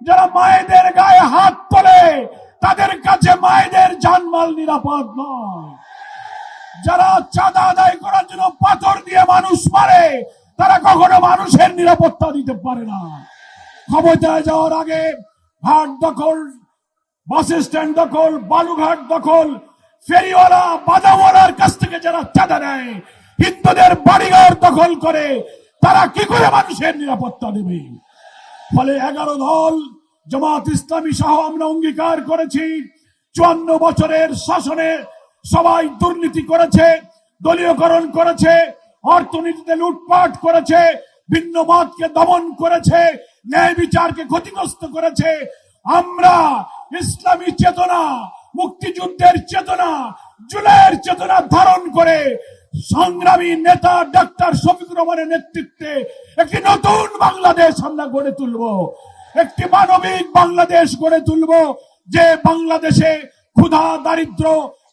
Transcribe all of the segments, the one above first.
যারা মায়েদের গায়ে হাত তোলে তাদের কাছে মায়েদের জানমাল নিরাপদ নয়। যারা চাঁদা আদায় করার জন্য পাথর দিয়ে মানুষ মারে তারা কখনো মানুষের নিরাপত্তা দিতে পারে না। ক্ষমতায় যাওয়ার আগে ঘাট দখল, বাস স্ট্যান্ড দখল, বালুঘাট দখল, ফেরিওয়ালা বাদামওয়ালার কাছ থেকে যারা চাঁদা নেয়, হিন্দুদের বাড়িঘর দখল করে, তারা কি করে মানুষের নিরাপত্তা দেবে? ফলে 11 দল জামাত ইসলামী সহ আমরা অঙ্গীকার করেছি 54 বছরের শাসনে সবাই দুর্নীতি করেছে, দলীয়করণ করেছে, অর্থনীতিতে লুটপাট করেছে, ভিন্ন মতকে দমন করেছে, ন্যায় বিচারকে ক্ষতিগ্রস্ত করেছে। আমরা ইসলামী চেতনা, মুক্তিযুদ্ধের চেতনা, জুলাইয়ের চেতনা ধারণ করে সংগ্রামী নেতা ডাক্তার শফিকুর রহমানের নেতৃত্বে একটি নতুন বাংলাদেশ আমরা গড়ে তুলব, একটি মানবিক বাংলাদেশ গড়ে তুলব, যে বাংলাদেশে ক্ষুধা, দারিদ্র,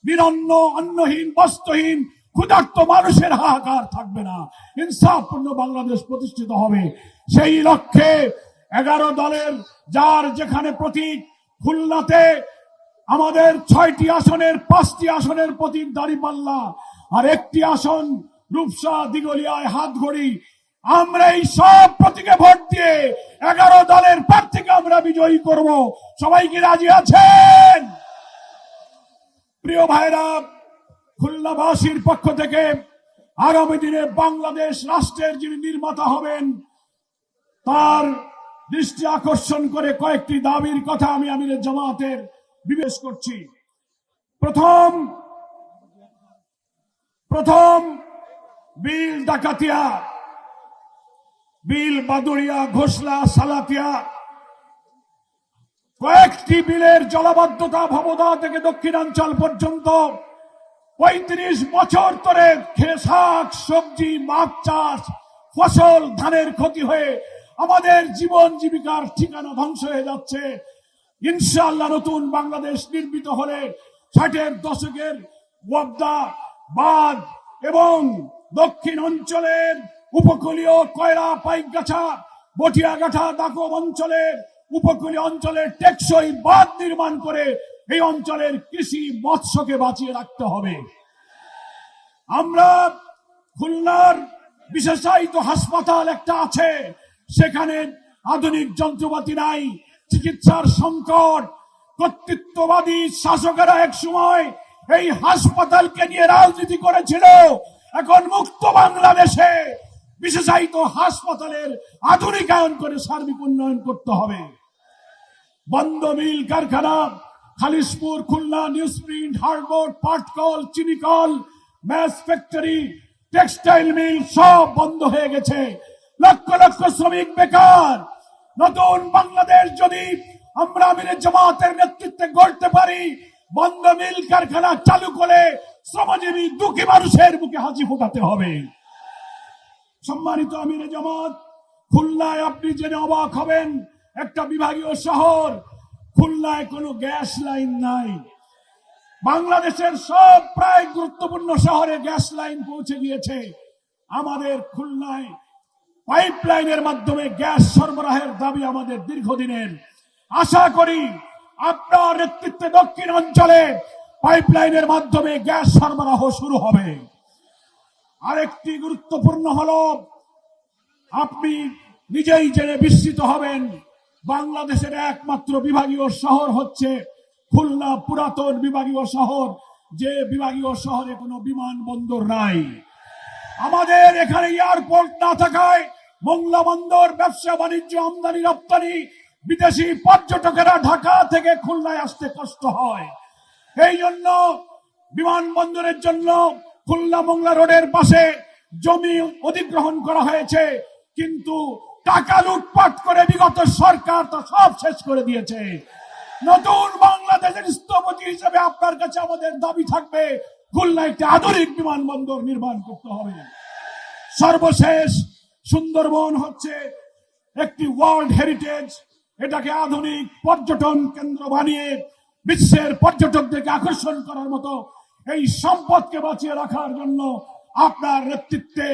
নিরন্ন, অন্নহীন, বস্ত্রহীন, ক্ষুধার্ত মানুষের হাহাকার থাকবে না, ইনসাফপূর্ণ বাংলাদেশ প্রতিষ্ঠিত হবে। সেই লক্ষ্যে 11 দলের যার যেখানে প্রতীক, খুলনাতে আমাদের 6টি আসনের 5টি আসনের প্রতীক দাঁড়িপাল্লা, আর 1টি আসন রূপসা, দিঘলিয়ায়, হাতগড়ি। আমরা এই সব প্রতীকে ভোট দিয়ে 11 দলের প্রার্থীকে আমরা বিজয়ী করব। সবাই কি রাজি আছেন? প্রিয় ভাইরা, খুলনাবাসীর পক্ষ থেকে আগামী দিনে বাংলাদেশ রাষ্ট্রের যিনি নির্মাতা হবেন তার দৃষ্টি আকর্ষণ করে কয়েকটি দাবির কথা আমি আমিরের জামাতের বিবেচ করছি। প্রথম বিল ডাকাতিয়া, বিল বাদুড়িয়া, ঘোষলা, সালাতিয়া, কয়েকটি বিলের জলাবদ্ধতা ভবদা থেকে দক্ষিণাঞ্চল পর্যন্ত 35 বছর ধরে শাক সবজি, মাছ চাষ, ফসল, ধানের ক্ষতি হয়ে আমাদের জীবন জীবিকার ঠিকানা ধ্বংস হয়ে যাচ্ছে। ইনশাআল্লাহ নতুন বাংলাদেশ নির্মিত হলে 60-এর দশকের ওয়াবদা, বাঁধ এবং দক্ষিণ অঞ্চলের উপকূলীয় কয়রা, পাইকগাছা, বটিয়াগাছা, দাকব অঞ্চলের উপকূলীয় অঞ্চলের টেকসই বাঁধ নির্মাণ করে এই অঞ্চলের কৃষি, মৎস্যকে বাঁচিয়ে রাখতে হবে। আমরা খুলনার বিশেষায়িত হাসপাতাল একটা আছে, সেখানে আধুনিক যন্ত্রপাতি নাই, চিকিৎসার সংকট। কর্তৃত্ববাদী শাসকেরা এক সময় এই হাসপাতালকে নিয়ে রাজনীতি করেছিল। এখন মুক্ত বাংলাদেশে বিশেষায়িত হাসপাতালের আধুনিকায়ন করে সার্বিক উন্নয়ন করতে হবে। বন্ধ মিল কারখানা, খালিশপুর, খুলনা, নিউজপ্রিন্ট, হার্ডবোর্ড, পাটকল, চিনিকল, ম্যাচ ফ্যাক্টরি, টেক্সটাইল মিল সব বন্ধ হয়ে গেছে। লক্ষ লক্ষ শ্রমিক বেকার। নতুন বাংলাদেশ যদি আমরা আমিরের জামাতের নেতৃত্বে গড়তে পারি, বন্ধ মিল কারখানা চালু করে শ্রমজীবী দুঃখী মানুষের বুকে হাসি ফোটাতে হবে। সম্মানিত আমিরের জামাত, খুলনায় আপনি জেনে অবাক হবেন, একটা বিভাগীয় শহর, খুলনায় কোনো গ্যাস লাইন নাই। বাংলাদেশের সব প্রায় গুরুত্বপূর্ণ শহরে গ্যাস লাইন পৌঁছে গিয়েছে। আমাদের খুলনায় পাইপলাইনের মাধ্যমে গ্যাস সরবরাহের দাবি আমাদের দীর্ঘদিনের। আশা করি আপনার নেতৃত্বে দক্ষিণ অঞ্চলে পাইপলাইনের মাধ্যমে গ্যাস সরবরাহ শুরু হবে। আরেকটি গুরুত্বপূর্ণ হলো, আপনি নিজেই জেনে বিস্মিত হবেন, বাংলাদেশের একমাত্র বিভাগীয় শহর হচ্ছে খুলনা, পুরাতন বিভাগীয় শহর, যে বিভাগীয় শহরে কোনো বিমানবন্দর নাই। আমাদের এখানে এয়ারপোর্ট না থাকায় মোংলা বন্দর, ব্যবসা বাণিজ্য, আমদানি রপ্তানি, বিদেশি পর্যটকেরা ঢাকা থেকে খুলনায় আসতে কষ্ট হয়। এই জন্য বিমানবন্দরের জন্য খুলনা মোংলা রোডের পাশে জমি অধিগ্রহণ করা হয়েছে, কিন্তু টাকা লুটপাট করে বিগত সরকার তো সব শেষ করে দিয়েছে। নতুন বাংলাদেশের স্থপতি হিসেবে আপনার কাছে আমাদের দাবি থাকবে, খুলনায় একটি আধুনিক বিমানবন্দর নির্মাণ করতে হবে। সর্বশেষ, সুন্দরবন হচ্ছে একটি ওয়ার্ল্ড হেরিটেজ। এটাকে আধুনিক পর্যটন কেন্দ্র বানিয়ে বিশ্বের পর্যটকদেরকে আকর্ষণ করার মতো এই সম্পদকে বাঁচিয়ে রাখার জন্য আপনার নেতৃত্বে